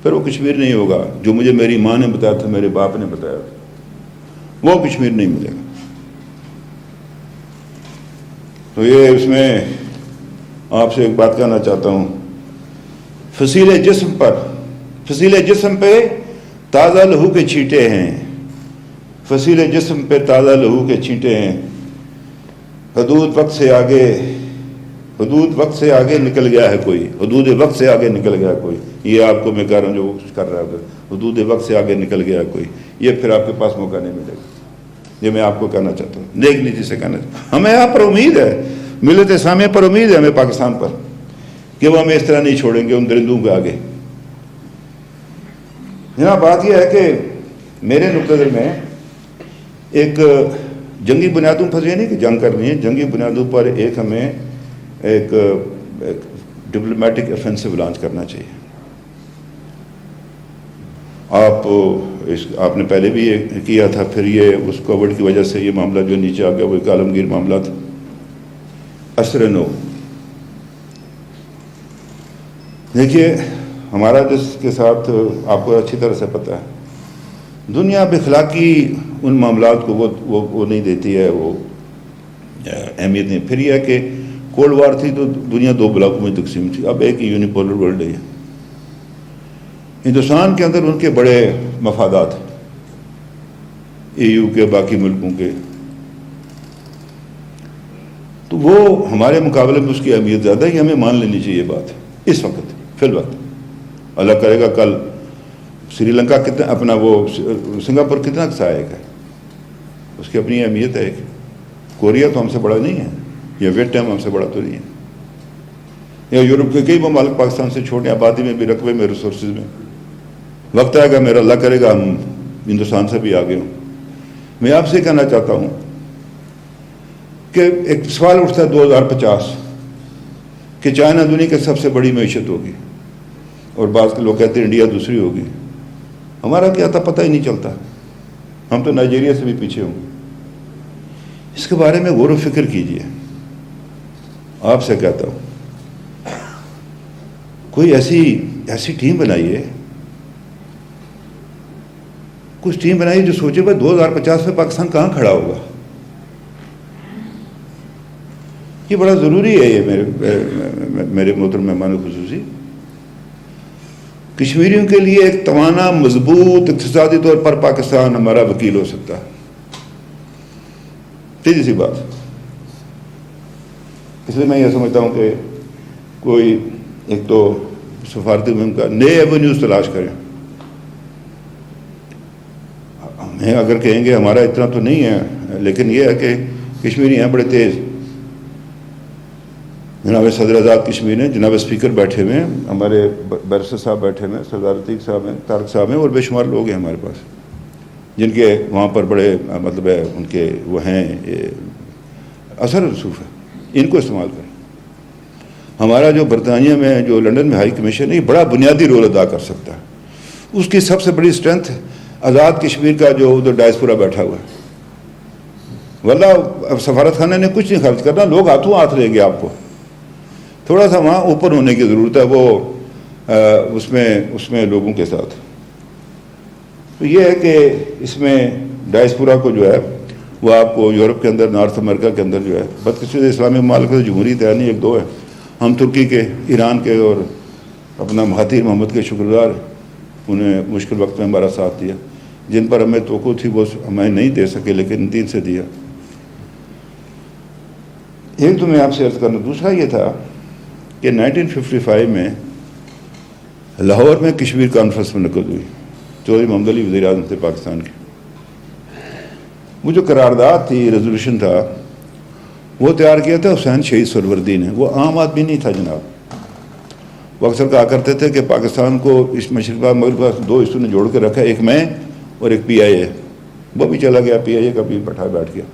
پھر وہ کشمیر نہیں ہوگا جو مجھے میری ماں نے بتایا تھا، میرے باپ نے بتایا تھا، وہ کشمیر نہیں ملے گا۔ تو یہ اس میں آپ سے ایک بات کہنا چاہتا ہوں، فصیل جسم پہ تازہ لہو کے چھینٹے ہیں، فصیل جسم پہ تازہ لہو کے چھینٹے ہیں، حدود وقت سے آگے نکل گیا ہے کوئی، حدود وقت سے آگے نکل گیا کوئی۔ یہ آپ کو میں کہہ رہا ہوں جو وہ کچھ کر رہا ہے، حدود وقت سے آگے نکل گیا کوئی، یہ پھر آپ کے پاس موقع نہیں ملے گا۔ یہ میں آپ کو کہنا چاہتا ہوں، نیک نیتی سے کہنا چاہتا ہوں۔ ہمیں آپ پر امید ہے، ملت اسلامیہ پر امید ہے ہمیں پاکستان پر، کہ وہ ہمیں اس طرح نہیں چھوڑیں گے ان درندوں کے آگے۔ یہاں بات یہ ہے کہ میرے نقطۂ نظر میں ایک جنگی بنیادوں پر، یہ نہیں کہ جنگ کرنی ہے، جنگی بنیادوں پر ایک ہمیں ایک ڈپلومیٹک افینسو لانچ کرنا چاہیے۔ آپ نے پہلے بھی یہ کیا تھا، پھر یہ اس کووڈ کی وجہ سے یہ معاملہ جو نیچے آ گیا وہ ایک عالمگیر معاملہ تھا۔ اثر نو دیکھیے، ہمارا جس کے ساتھ آپ کو اچھی طرح سے پتہ ہے، دنیا بخلاقی ان معاملات کو وہ نہیں دیتی ہے، وہ اہمیت نہیں۔ پھر یہ ہے کہ کولڈ وار تھی تو دنیا 2 بلاکوں میں تقسیم تھی، اب ایک یونیپولر ورلڈ ہے۔ ہندوستان کے اندر ان کے بڑے مفادات، EU کے، باقی ملکوں کے، تو وہ ہمارے مقابلے میں اس کی اہمیت زیادہ ہے، یہ ہمیں مان لینی چاہیے بات اس وقت فی الوقت۔ اللہ کرے گا کل سری لنکا کتنا اپنا وہ سنگاپور کتنا سہایک ہے، اس کی اپنی اہمیت ہے۔ کوریا تو ہم سے بڑا نہیں ہے، یا ویٹنام ہم سے بڑا تو نہیں ہے، یا یورپ کے کئی ممالک پاکستان سے چھوٹے آبادی میں بھی، رقبے میں، ریسورسز میں۔ وقت آئے گا میرا، اللہ کرے گا ہم ہندوستان سے بھی آگے ہوں۔ میں آپ سے کہنا چاہتا ہوں کہ ایک سوال اٹھتا ہے 2050 کہ چائنا دنیا کی سب سے بڑی معیشت ہوگی، اور بعض کے لوگ کہتے ہیں انڈیا دوسری ہوگی۔ ہمارا کیا تھا پتہ ہی نہیں چلتا، ہم تو نائجیریا سے بھی پیچھے ہوں گے۔ اس کے بارے میں غور و فکر کیجئے۔ آپ سے کہتا ہوں کوئی ایسی ٹیم بنائیے، کچھ ٹیم بنائیے جو سوچے بھائی 2050 میں پاکستان کہاں کھڑا ہوگا۔ یہ بڑا ضروری ہے، یہ میرے محترم مہمان خصوصی، کشمیریوں کے لیے ایک توانا، مضبوط اقتصادی طور پر پاکستان ہمارا وکیل ہو سکتا ہے۔ سیدھی سی بات۔ اس لیے میں یہ سمجھتا ہوں کہ کوئی ایک تو سفارتی مہم کا نئے ایونیوز تلاش کریں۔ ہمیں اگر کہیں گے ہمارا اتنا تو نہیں ہے، لیکن یہ ہے کہ کشمیری ہیں بڑے تیز۔ جناب صدر آزاد کشمیر ہیں، جناب اسپیکر بیٹھے ہوئے ہیں، ہمارے بیرسٹر صاحب بیٹھے ہوئے ہیں، سردار عتیق صاحب ہیں، طارق صاحب ہیں، اور بے شمار لوگ ہیں ہمارے پاس۔ جن کے وہاں پر بڑے مطلب ہے ان کے وہ ہیں اثر رسوخ ہے، ان کو استعمال کریں۔ ہمارا جو برطانیہ میں جو لنڈن میں ہائی کمیشن ہے یہ بڑا بنیادی رول ادا کر سکتا ہے۔ اس کی سب سے بڑی اسٹرینتھ آزاد کشمیر کا جو ادھر ڈائسپورا بیٹھا ہوا ہے، واللہ سفارت خانے نے کچھ نہیں خرچ کرنا، لوگ ہاتھوں ہاتھ لے گے آپ کو، تھوڑا سا وہاں اوپن ہونے کی ضرورت ہے وہ اس میں لوگوں کے ساتھ۔ تو یہ ہے کہ اس میں ڈائسپورا کو جو ہے وہ آپ کو یورپ کے اندر، نارتھ امریکہ کے اندر جو ہے بدقسمتی اسلامی ممالک سے جمہوریت ہے نہیں، ایک دو ہے، ہم ترکی کے، ایران کے اور اپنا مہاتیر محمد کے شکر گزار، انہیں مشکل وقت میں ہمارا ساتھ دیا، جن پر ہمیں توقع تھی وہ ہمیں نہیں دے سکے لیکن 3 سے دیا۔ ایک تو میں آپ سے عرض کرنا، دوسرا یہ تھا کہ 1955 میں لاہور میں کشمیر کانفرنس منعقد ہوئی، چودھری محمد علی وزیر اعظم تھے پاکستان کے۔ وہ جو قرارداد تھی، ریزولوشن تھا، وہ تیار کیا تھا حسین شہید سہروردی نے، وہ عام آدمی نہیں تھا جناب۔ وہ اکثر کہا کرتے تھے کہ پاکستان کو اس مشرقہ مغرب 2 حصوں نے جوڑ کے رکھا، ایک میں اور ایک پی آئی اے، وہ بھی چلا گیا، پی آئی اے کا بھی بیٹھ گیا۔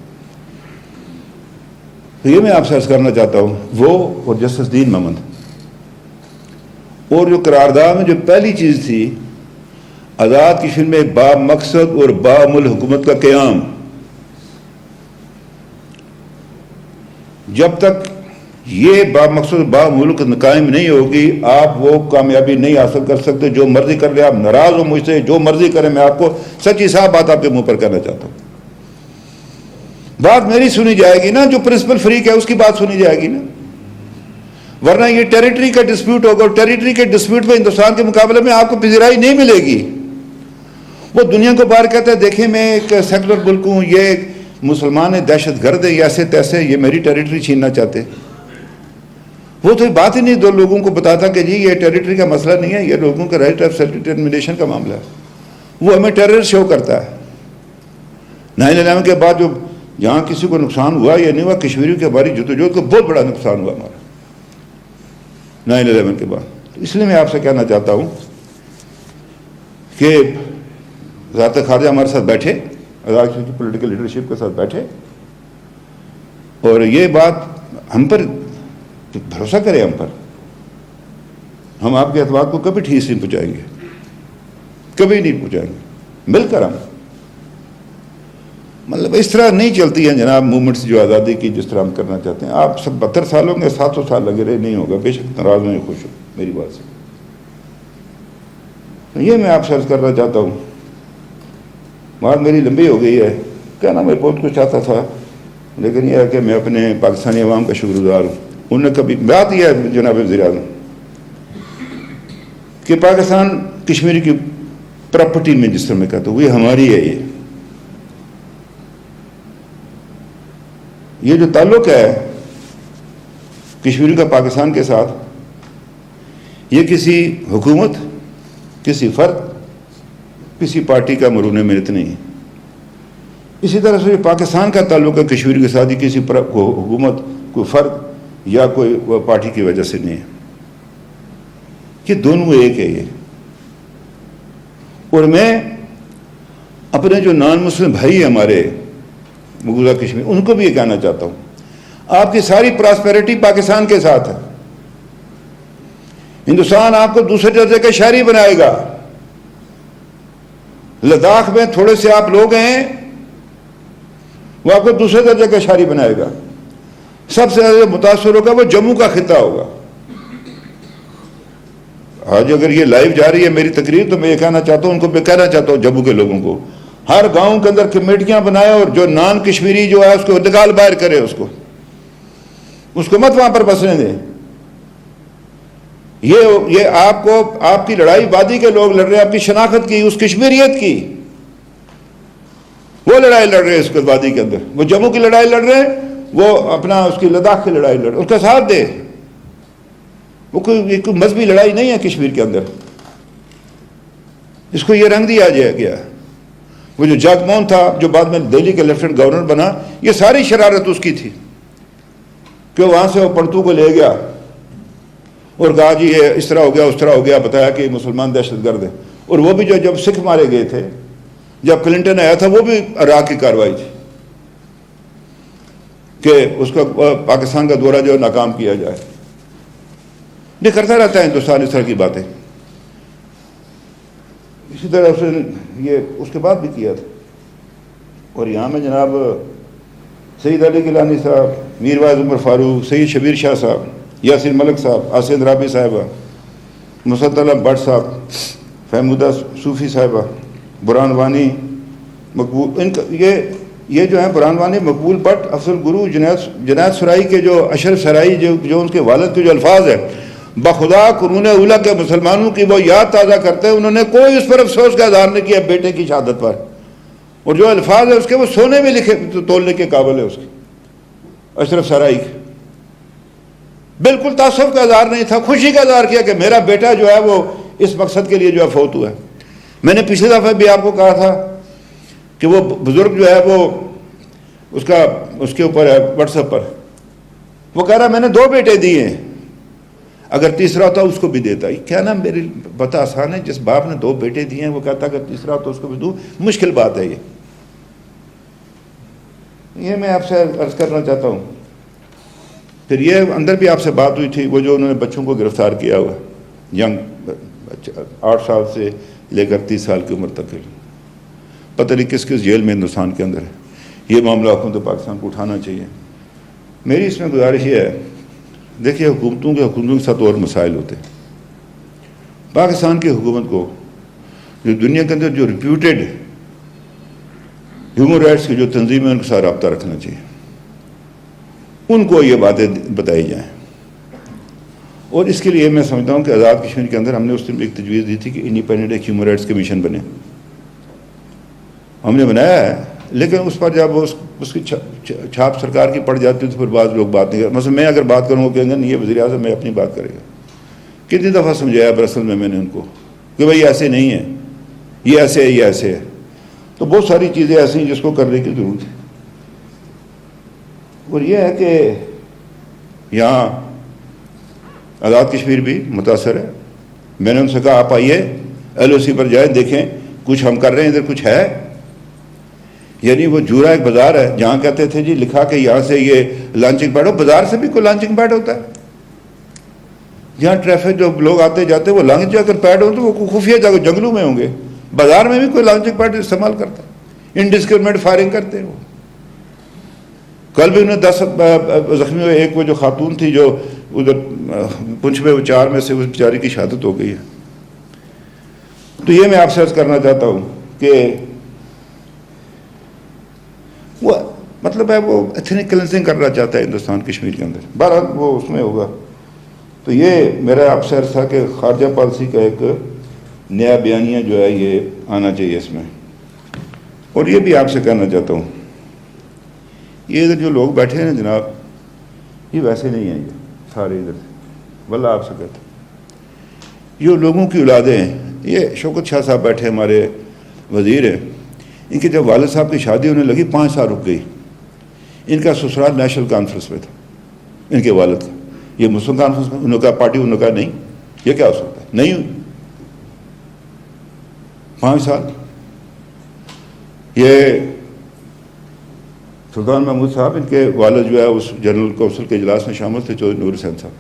تو یہ میں آپ سے عرض کرنا چاہتا ہوں، وہ اور جسٹس دین محمد، اور جو قرارداد میں جو پہلی چیز تھی آزاد کشمیر میں با مقصد اور بامل حکومت کا قیام، جب تک یہ با مقصد با ملک قائم نہیں ہوگی آپ وہ کامیابی نہیں حاصل کر سکتے۔ جو مرضی کر لیں، آپ ناراض ہو مجھ سے، جو مرضی کریں، میں آپ کو سچی صاف بات آپ کے منہ پر کرنا چاہتا ہوں۔ بات میری سنی جائے گی نا، جو پرنسپل فریق ہے اس کی بات سنی جائے گی نا، ورنہ یہ ٹیریٹری کا ڈسپیوٹ ہوگا، اور ٹیریٹری کے ڈسپیوٹ میں ہندوستان کے مقابلے میں آپ کو پذیرائی نہیں ملے گی۔ وہ دنیا کو باہر کہتا ہے دیکھیں میں ایک سیکولر ملک ہوں، یہ مسلمان دہشت گرد ہے، ایسے تیسے، یہ میری ٹیریٹری چھیننا چاہتے۔ وہ تو بات ہی نہیں دو لوگوں کو بتاتا کہ جی یہ ٹیریٹری کا مسئلہ نہیں ہے، یہ لوگوں کا رائٹ آف سیلف ڈٹرمنیشن کا معاملہ ہے۔ وہ ہمیں ٹیرر شو کرتا ہے۔ 9/11 کے بعد جو جہاں کسی کو نقصان ہوا یا نہیں ہوا، کشمیریوں کی ہماری جدوجہد کو بہت بڑا نقصان ہوا ہمارا 9/11 کے بعد۔ اس لیے میں آپ سے کہنا چاہتا ہوں کہ وزارت خارجہ ہمارے ساتھ بیٹھے، پولیٹیکل لیڈرشپ کے ساتھ بیٹھے، اور یہ بات ہم پر بھروسہ کرے، ہم پر، ہم آپ کے اعتماد کو کبھی ٹھیس نہیں پہنچائیں گے، کبھی نہیں پہنچائیں گے، مل کر ہم مطلب اس طرح نہیں چلتی ہیں جناب موومنٹس جو آزادی کی جس طرح ہم کرنا چاہتے ہیں۔ آپ 72 سال ہوں گے، 700 سال لگے رہے، نہیں ہوگا، بے شک ناراض میں خوش ہوں میری بات سے۔ یہ میں آپ سے عرض کرنا چاہتا ہوں، بات میری لمبی ہو گئی ہے، کہنا میں بہت کچھ چاہتا تھا، لیکن یہ ہے کہ میں اپنے پاکستانی عوام کا شکر گزار ہوں۔ انہوں نے کبھی بات یہ ہے جناب وزیر اعظم کہ پاکستان کشمیر کی پراپرٹی میں جس طرح میں کہتا ہوں یہ ہماری ہے، یہ جو تعلق ہے کشمیر کا پاکستان کے ساتھ، یہ کسی حکومت، کسی فرد، کسی پارٹی کا مرہون منت نہیں ہے۔ اسی طرح سے پاکستان کا تعلق ہے کشمیر کے ساتھ، کسی حکومت، کوئی فرد یا کوئی پارٹی کی وجہ سے نہیں ہے، کہ دونوں ایک ہے یہ۔ اور میں اپنے جو نان مسلم بھائی ہیں ہمارے مقبوضہ کشمیر، ان کو بھی یہ کہنا چاہتا ہوں، آپ کی ساری پراسپیرٹی پاکستان کے ساتھ ہے۔ ہندوستان آپ کو دوسرے درجے کا شہری بنائے گا۔ لداخ میں تھوڑے سے آپ لوگ ہیں، وہ آپ کو دوسرے درجے کا شہری بنائے گا۔ سب سے زیادہ متاثر ہوگا وہ جموں کا خطہ ہوگا۔ آج اگر یہ لائیو جا رہی ہے میری تقریر، تو میں یہ کہنا چاہتا ہوں، ان کو میں کہنا چاہتا ہوں جموں کے لوگوں کو، ہر گاؤں کے اندر کمیٹیاں بنائے، اور جو نان کشمیری جو ہے اس کو نکال باہر کرے، اس کو مت وہاں پر بسنے دیں۔ یہ آپ کو، آپ کی لڑائی وادی کے لوگ لڑ رہے ہیں، آپ کی شناخت کی، اس کشمیریت کی، وہ لڑائی لڑ رہے ہیں اس کے وادی کے اندر، وہ جموں کی لڑائی لڑ رہے ہیں، وہ اپنا اس کی لداخ کی لڑائی لڑ رہے ہیں، اس کا ساتھ دے۔ وہ کوئی مذہبی لڑائی نہیں ہے کشمیر کے اندر، اس کو یہ رنگ دیا گیا۔ وہ جو جگ موہن تھا، جو بعد میں دہلی کا لیفٹنٹ گورنر بنا، یہ ساری شرارت اس کی تھی کہ وہاں سے وہ پڑتو کو لے گیا اور کہا جی یہ اس طرح ہو گیا، اس طرح ہو گیا، بتایا کہ مسلمان دہشت گرد ہے۔ اور وہ بھی جو جب سکھ مارے گئے تھے، جب کلنٹن آیا تھا وہ بھی عراق کی کارروائی تھی کہ اس کا پاکستان کا دورہ جو ہے ناکام کیا جائے. یہ کرتا رہتا ہے ہندوستان اس طرح کی باتیں. اسی طرح سے یہ اس کے بعد بھی کیا تھا. اور یہاں میں جناب سید علی گیلانی صاحب, میر واعظ عمر فاروق, سید شبیر شاہ صاحب, یاسر ملک صاحب, آصف رابی صاحبہ, مسطلہ بٹ صاحب, فہمودہ صوفی صاحبہ, برہان وانی مقبول, ان کا یہ جو ہیں برہان وانی, مقبول بٹ, افضل گرو, جنید سرائی کے جو اشرف سرائی جو ان کے والد کے جو الفاظ ہیں, بخدا قرون اولیٰ کے مسلمانوں کی وہ یاد تازہ کرتے ہیں, انہوں نے کوئی اس پر افسوس کا اظہار نہیں کیا بیٹے کی شہادت پر. اور جو الفاظ ہے اس کے وہ سونے میں لکھے تولنے کے قابل ہے اس کے, اشرف سرائی کے. بالکل تعصب کا اظہار نہیں تھا, خوشی کا اظہار کیا کہ میرا بیٹا جو ہے وہ اس مقصد کے لیے جو ہے فوت ہوا ہے. میں نے پچھلے دفعہ بھی آپ کو کہا تھا کہ وہ بزرگ جو ہے وہ اس کے اوپر ہے واٹس ایپ پر, وہ کہہ رہا میں نے 2 بیٹے دیے ہیں, اگر تیسرا ہوتا اس کو بھی دیتا. کیا نا میری بتا آسان ہے, جس باپ نے 2 بیٹے دیے ہیں وہ کہتا اگر تیسرا ہوتا اس کو بھی دوں, مشکل بات ہے یہ میں آپ سے عرض کرنا چاہتا ہوں. پھر یہ اندر بھی آپ سے بات ہوئی تھی, وہ جو انہوں نے بچوں کو گرفتار کیا ہوا ینگ 8 سال سے لے کر 30 سال کی عمر تک, پتہ نہیں کس جیل میں ہندوستان کے اندر ہے. یہ معاملہ حکومت پاکستان کو اٹھانا چاہیے. میری اس میں گزارش یہ ہے, دیکھیے حکومتوں کے ساتھ اور مسائل ہوتے ہیں. پاکستان کی حکومت کو جو دنیا کے اندر جو ریپیوٹیڈ ہیومن رائٹس کی جو تنظیمیں ان کے ساتھ رابطہ رکھنا چاہیے, ان کو یہ باتیں بتائی جائیں. اور اس کے لیے میں سمجھتا ہوں کہ آزاد کشمیر کے اندر ہم نے اس دن ایک تجویز دی تھی کہ انڈیپینڈنٹ ایک ہیومن رائٹس کمیشن بنے. ہم نے بنایا ہے, لیکن اس پر جب اس کی چھاپ سرکار کی پڑ جاتی ہے تو پھر بعض لوگ بات نہیں کرتے. مثلا میں اگر بات کروں گا کہیں گے نہیں یہ وزیر اعظم میں اپنی بات کرے گا. کتنی دفعہ سمجھایا برسل میں نے ان کو کہ بھائی ایسے نہیں ہے, یہ ایسے ہے, یہ ایسے ہے. تو بہت ساری چیزیں ایسی ہیں جس کو کرنے کی ضرورت ہے. اور یہ ہے کہ یہاں آزاد کشمیر بھی متاثر ہے. میں نے ان سے کہا آپ آئیے LOC پر جائیں, دیکھیں کچھ ہم کر رہے ہیں, ادھر کچھ ہے. یعنی وہ جورا ایک بازار ہے جہاں کہتے تھے جی لکھا کہ یہاں سے یہ لانچنگ پیڈ ہو, بازار سے بھی کوئی لانچنگ پیڈ ہوتا ہے؟ جہاں ٹریفک جو لوگ آتے جاتے وہ لانچ جا کر پیڈ ہو تو وہ خفیہ جنگلوں میں ہوں گے. بازار میں بھی کوئی لانچنگ پیڈ استعمال کرتا ہے, انڈسکرمنیٹ فائرنگ کرتے ہیں وہ. کل بھی انہیں 10 زخمی ہوئے, ایک وہ جو خاتون تھی جو ادھر پنچ میں 4 میں سے اس بیچاری کی شہادت ہو گئی ہے. تو یہ میں آپ سے عرض کرنا چاہتا ہوں کہ وہ مطلب ہے وہ ایتھنک کلینزنگ کرنا چاہتا ہے ہندوستان کشمیر کے اندر. بہرحال وہ اس میں ہوگا. تو یہ میرا آپ سے عرض تھا کہ خارجہ پالیسی کا ایک نیا بیانیہ جو ہے یہ آنا چاہیے اس میں. اور یہ بھی آپ سے کہنا چاہتا ہوں, یہ ادھر جو لوگ بیٹھے ہیں نا جناب, یہ ویسے نہیں ہیں, یہ سارے ادھر واللہ آپ سے کہتا ہوں یہ لوگوں کی اولادیں ہیں. یہ شوکت شاہ صاحب بیٹھے ہمارے وزیر ہیں, ان کے جب والد صاحب کی شادی ہونے لگی 5 سال رک گئی. ان کا سسرال نیشنل کانفرنس میں تھا, ان کے والد کا. یہ مسلم کانفرنس میں انہوں نے کہا پارٹی, انہوں نے کہا نہیں یہ کیا ہو سکتا ہے, نہیں ہوئی 5 سال. یہ سلطان محمود صاحب, ان کے والد جو ہے اس جنرل کونسل کے اجلاس میں شامل تھے, چودھری نور حسین صاحب.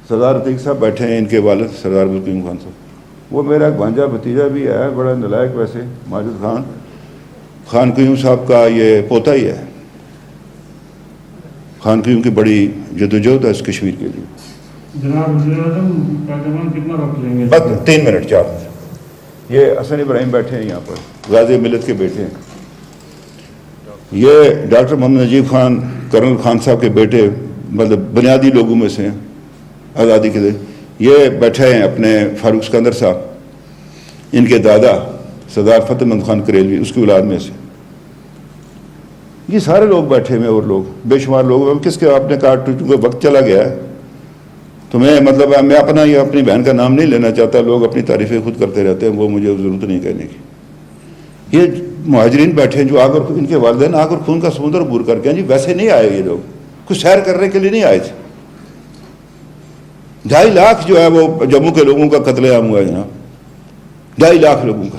سردار عتیق صاحب بیٹھے ہیں, ان کے والد سردار عبدالقیوم خان صاحب. وہ میرا ایک بھانجا بھتیجا بھی ہے, بڑا نلائق ویسے, ماجد خان قیوم صاحب کا یہ پوتا ہی ہے. خان قیوم کی بڑی جدوجہد ہے اس کشمیر کے لیے. جناب وزیر اعظم پارلیمان کتنا وقت لیں گے؟ بس 3 منٹ 4 منٹ. یہ حسن ابراہیم بیٹھے ہیں یہاں پر, غازی ملت کے بیٹے ہیں. یہ ڈاکٹر محمد نجیب خان کرنل خان صاحب کے بیٹے, مطلب بنیادی لوگوں میں سے ہیں آزادی کے لیے. یہ بیٹھے ہیں اپنے فاروق اسکندر صاحب, ان کے دادا سردار فتح مند خان کریلوی, اس کی اولاد میں سے. یہ سارے لوگ بیٹھے ہوئے, اور لوگ بے شمار لوگ. کس کے آپ نے کہا چونکہ وقت چلا گیا ہے تو میں مطلب میں اپنا یہ اپنی بہن کا نام نہیں لینا چاہتا, لوگ اپنی تعریفیں خود کرتے رہتے ہیں, وہ مجھے ضرورت نہیں کہنے کی. یہ مہاجرین بیٹھے ہیں جو آ کر ان کے والدین آ کر خون کا سمندر عبور کر کے, جی ویسے نہیں آئے یہ لوگ, کچھ سیر کرنے کے لیے نہیں آئے تھے. 2.5 لاکھ جو ہے وہ جموں کے لوگوں کا قتل عام ہوا ہے جناب, 2.5 لاکھ لوگوں کا.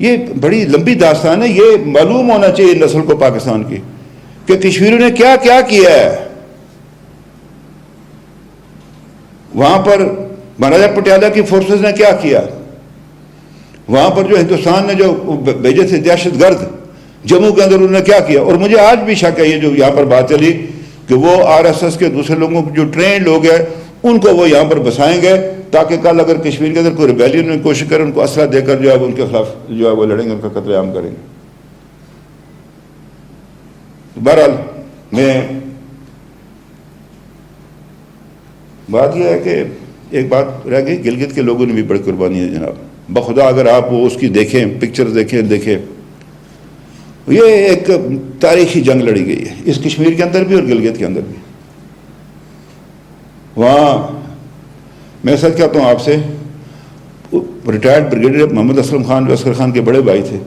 یہ بڑی لمبی داستان ہے. یہ معلوم ہونا چاہیے نسل کو پاکستان کی کہ کشمیریوں نے کیا کیا کیا ہے. وہاں پر مہاراجا پٹیالہ کی فورسز نے کیا کیا, وہاں پر جو ہندوستان نے جو بھیجے تھے دہشت گرد جموں کے اندر انہوں نے کیا کیا. اور مجھے آج بھی شک ہے یہ جو یہاں پر بات چلی کہ وہ RSS کے دوسرے لوگوں جو ٹرینڈ لوگ ہیں ان کو وہ یہاں پر بسائیں گے تاکہ کل اگر کشمیر کے اندر کوئی ریبیلین میں کوشش کرے ان کو اسلحہ دے کر جو ہے ان کے خلاف جو ہے وہ لڑیں گے, ان کا قتل عام کریں گے. بہرحال میں بات یہ ہے کہ ایک بات رہ گئی, گلگت کے لوگوں نے بھی بڑی قربانی ہے جناب. بخدا اگر آپ وہ اس کی دیکھیں پکچر دیکھیں یہ ایک تاریخی جنگ لڑی گئی ہے اس کشمیر کے اندر بھی اور گلگت کے اندر بھی. وہاں میں سچ کہتا ہوں آپ سے, ریٹائرڈ بریگیڈیئر محمد اسلم خان جو اصغر خان کے بڑے بھائی تھے,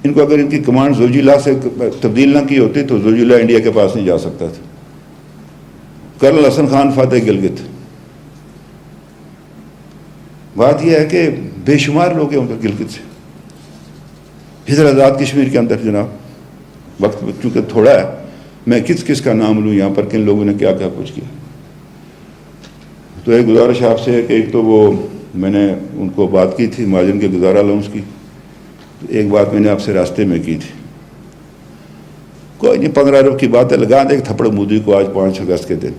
ان کو اگر ان کی کمانڈ زوجیلا سے تبدیل نہ کی ہوتی تو زوجیلا انڈیا کے پاس نہیں جا سکتا تھا. کرنل حسن خان فاتح گلگت. بات یہ ہے کہ بے شمار لوگ ہیں ان کا گلگت سے. ادھر آزاد کشمیر کے اندر جناب وقت چونکہ تھوڑا ہے, میں کس کا نام لوں یہاں پر کن لوگوں نے کیا کیا کچھ کیا. تو ایک گزارش آپ سے ہے کہ ایک تو وہ میں نے ان کو بات کی تھی مہاجن کے گزارا الاؤنس کی, ایک بات میں نے آپ سے راستے میں کی تھی. کوئی نہیں 15 ارب کی بات ہے, لگا دے ایک تھپڑ مودی کو آج 5 اگست کے دن.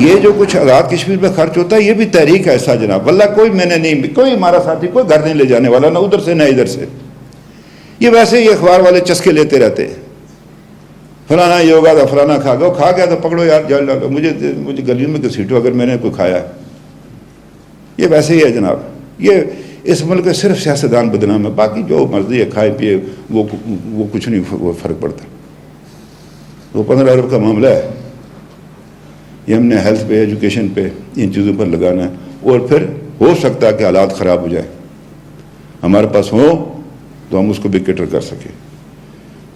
یہ جو کچھ آزاد کشمیر میں خرچ ہوتا ہے یہ بھی تحریک ہے ایسا جناب. واللہ کوئی میں نے نہیں, کوئی ہمارا ساتھی کوئی گھر نہیں لے جانے والا, نہ ادھر سے نہ ادھر سے. یہ ویسے ہی اخبار والے چسکے لیتے رہتے ہیں, فلانا یہ ہوگا تھا فلانا کھا گیا, کھا گیا تو پکڑو یار جال ڈالو. مجھے گلیوں میں گھسیٹو اگر میں نے کوئی کھایا ہے. یہ ویسے ہی ہے جناب. یہ اس ملک میں صرف سیاستدان بدنام ہے, باقی جو مرضی ہے کھائے پیے وہ کچھ نہیں فرق پڑتا. وہ 15 ارب کا معاملہ ہے, یہ ہم نے ہیلتھ پہ ایجوکیشن پہ ان چیزوں پر لگانا ہے. اور پھر ہو سکتا ہے کہ حالات خراب ہو جائے, ہمارے پاس ہو تو ہم اس کو بھی کیٹر کر سکیں.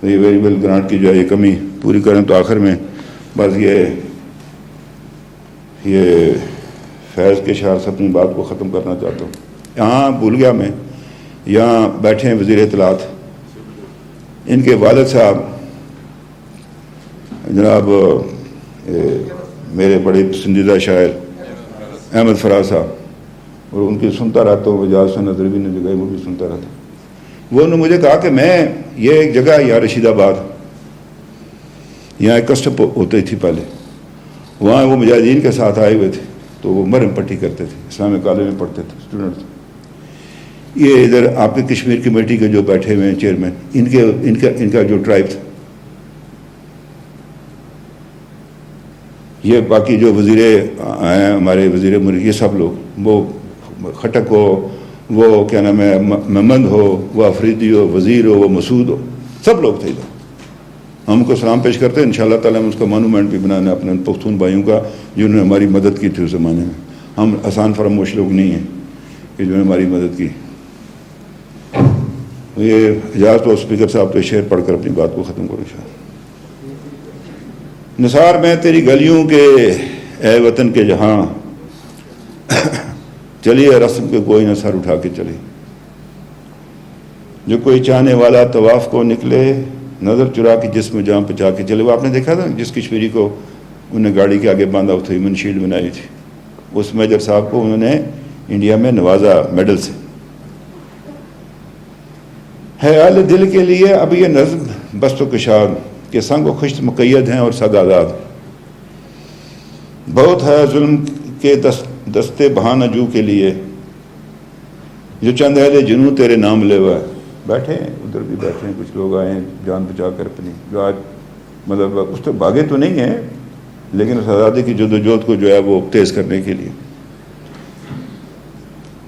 تو یہ ویریبل گرانٹ کی جو ہے یہ کمی پوری کریں. تو آخر میں بس یہ فیض کے اشعار سے اپنی بات کو ختم کرنا چاہتا ہوں. یہاں بھول گیا میں, یہاں بیٹھے ہیں وزیر اطلاعات, ان کے والد صاحب جناب میرے بڑے پسندیدہ شاعر احمد فراز صاحب, اور ان کی سنتا رہتا ہوں, وجاز سے نظر بھی نہیں جگہ وہ بھی سنتا رہتا. وہ انہوں نے مجھے کہا کہ میں یہ ایک جگہ یا رشید آباد, یہاں ایک کسٹپ ہوتی تھی پہلے, وہاں وہ مجاہدین کے ساتھ آئے ہوئے تھے تو وہ مرہم پٹی کرتے تھے, اسلامی کالج میں پڑھتے تھے اسٹوڈنٹس. یہ ادھر آپ کے کشمیر کمیٹی کے جو بیٹھے ہوئے ہیں چیئرمین, ان کا جو ٹرائب تھا, یہ باقی جو وزیر ہیں ہمارے وزیر ملک, یہ سب لوگ, وہ کھٹک ہو, وہ کیا نام ہے محمد ہو, وہ افریدی ہو, وزیر ہو, وہ مسعود ہو, سب لوگ تھے ادھر. ہم کو سلام پیش کرتے ہیں. انشاءاللہ تعالیٰ ہم اس کا مانومنٹ بھی بنانا ہے اپنے پختون بھائیوں کا جنہوں نے ہماری مدد کی تھی اس زمانے میں. ہم آسان فراموش لوگ نہیں ہیں کہ جنہوں نے ہماری مدد کی. یہ اجازت تو اسپیکر صاحب تو شعر پڑھ کر اپنی بات کو ختم کروں. شاید نثار میں تیری گلیوں کے اے وطن کے جہاں, چلیے رسم کے کوئی نہ سر اٹھا کے چلے. جو کوئی چاہنے والا طواف کو نکلے, نظر چرا کے جسم جہاں پچا کے چلے. وہ آپ نے دیکھا تھا جس کشمیری کو انہوں نے گاڑی کے آگے باندھا ہوتا ہیومن شیلڈ بنائی تھی, اس میجر صاحب کو انہوں نے انڈیا میں نوازا میڈل سے. ہے اہل دل کے لیے اب یہ نظم بست و کشاد کہ سنگ و خشت مقید ہیں اور سگ آزاد. بہت ہے ظلم کے دستے بہانہ جو کے لیے, جو چند اہل جنوں تیرے نام لے ہوا. بیٹھے ہیں ادھر بھی بیٹھے ہیں کچھ لوگ آئے ہیں جان بچا کر اپنی, جو آج مطلب اس سے بھاگے تو نہیں ہیں لیکن اس آزادی کی جدوجہد کو جو ہے وہ تیز کرنے کے لیے.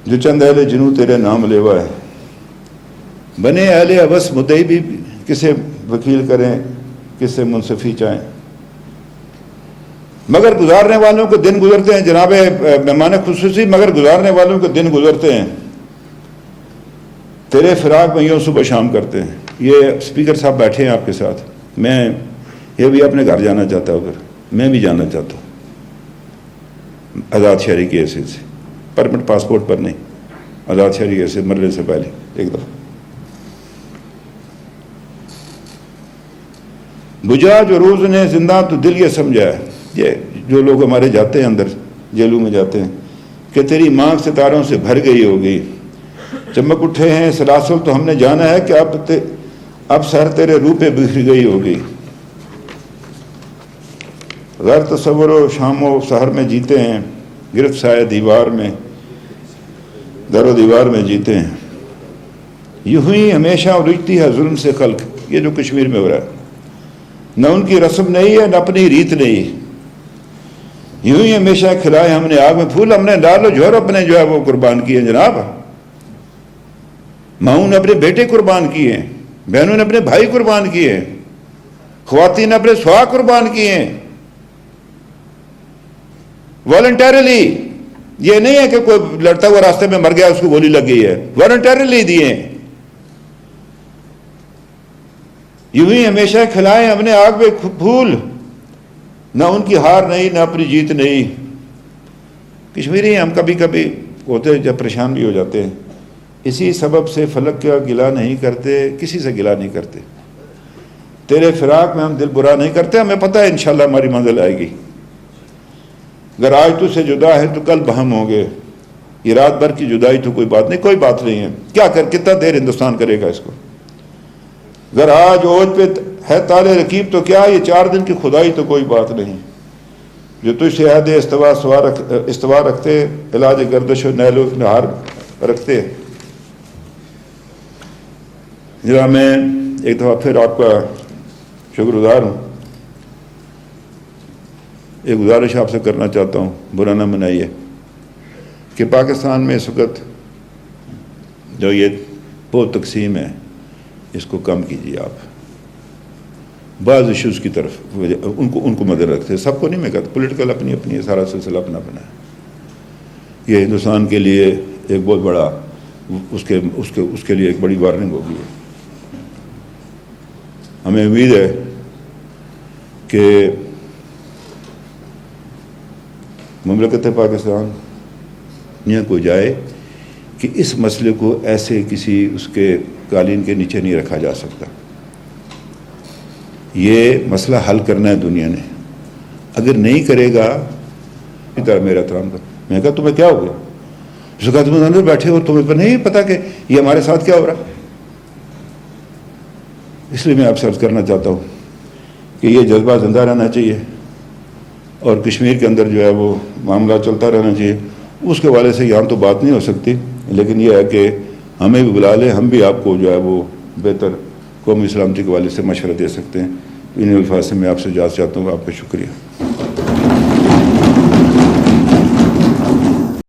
جو چند اہل جنوں تیرے نام لے ہوا ہے, بنے اہل ابس مدعی بھی کسے وکیل کریں کس سے منصفی چاہیں. مگر گزارنے والوں کے دن گزرتے ہیں جناب مہمان خصوصی, مگر گزارنے والوں کے دن گزرتے ہیں, تیرے فراق میں یوں صبح شام کرتے ہیں. یہ اسپیکر صاحب بیٹھے ہیں آپ کے ساتھ, میں یہ بھی اپنے گھر جانا چاہتا ہوں. میں بھی جانا چاہتا ہوں آزاد شہری کے حیثیت سے، پرمٹ پاسپورٹ پر نہیں، آزاد شہری کے حیثیت مرنے سے پہلے ایک دفعہ۔ بجھا جو روز نے زندہ تو دل یہ سمجھا ہے، یہ جو لوگ ہمارے جاتے ہیں اندر جیلوں میں جاتے ہیں، کہ تیری مانگ ستاروں سے بھر گئی ہوگی، چمک اٹھے ہیں سلاسل تو ہم نے جانا ہے کہ اب سر تیرے روح پہ بکھر گئی ہوگی، غیر تصور و شام و سحر میں جیتے ہیں، گرفت سائے دیوار میں در و دیوار میں جیتے ہیں، یوں ہی ہمیشہ الجھتی ہے ظلم سے خلق، یہ جو کشمیر میں ہو رہا ہے، نہ ان کی رسم نہیں ہے نہ اپنی ریت نہیں، یوں ہی ہمیشہ کھلائے ہم نے آگ میں پھول، ہم نے ڈال و جوہر اپنے جو ہے وہ قربان کیے جناب، ماؤں نے اپنے بیٹے قربان کیے ہیں، بہنوں نے اپنے بھائی قربان کیے ہیں، خواتین نے اپنے سوا قربان کیے ہیں والنٹیرلی، یہ نہیں ہے کہ کوئی لڑتا ہوا راستے میں مر گیا اس کو گولی لگ گئی ہے، والنٹیرلی دیے ہیں، یوں ہی ہمیشہ کھلائے ہم نے آگ میں پھول، نہ ان کی ہار نہیں نہ اپنی جیت نہیں۔ کشمیری ہم کبھی کبھی ہوتے ہیں جب پریشان بھی ہو جاتے ہیں، اسی سبب سے فلک کا گلہ نہیں کرتے، کسی سے گلہ نہیں کرتے، تیرے فراق میں ہم دل برا نہیں کرتے، ہمیں پتہ ہے انشاءاللہ ہماری منزل آئے گی، اگر آج تو سے جدا ہے تو کل بہم ہوں گے، یہ رات بھر کی جدائی تو کوئی بات نہیں، کوئی بات نہیں ہے، کیا کتنا دیر ہندوستان کرے گا اس کو، اگر آج اوج پہ ہے تالے رکیب تو کیا یہ 4 دن کی خدائی تو کوئی بات نہیں، جو تجھ سے عہد استوا رکھتے، علاج گردش و نیل و نہار رکھتے۔ جناب میں ایک دفعہ پھر آپ کا شکر گزار ہوں، ایک گزارش آپ سے کرنا چاہتا ہوں، برا نہ منائیے، کہ پاکستان میں اس وقت جو یہ بہت تقسیم ہے اس کو کم کیجیے آپ، بعض ایشوز کی طرف ان کو مدد رکھتے، سب کو نہیں میں کہتا، پولیٹیکل اپنی اپنی سارا سلسلہ اپنا اپنا ہے، یہ ہندوستان کے لیے ایک بہت بڑا اس کے لیے ایک بڑی وارننگ ہوگی۔ ہمیں امید ہے کہ مملکت پاکستان یہ کوئی جائے کہ اس مسئلے کو ایسے کسی اس کے قالین کے نیچے نہیں رکھا جا سکتا، یہ مسئلہ حل کرنا ہے دنیا نے، اگر نہیں کرے گا میرا احترام کر، میں کہا تمہیں کیا ہو گیا، اس نے کہا تم اندر بیٹھے اور تمہیں نہیں پتا کہ یہ ہمارے ساتھ کیا ہو رہا، اس لیے میں آپ سے عرض کرنا چاہتا ہوں کہ یہ جذبہ زندہ رہنا چاہیے اور کشمیر کے اندر جو ہے وہ معاملہ چلتا رہنا چاہیے، اس کے حوالے سے یہاں تو بات نہیں ہو سکتی، لیکن یہ ہے کہ ہمیں بھی بلا لیں، ہم بھی آپ کو جو ہے وہ بہتر قومی سلامتی کے حوالے سے مشورہ دے سکتے ہیں۔ ان الفاظ سے میں آپ سے اجازت چاہتا ہوں، آپ کا شکریہ۔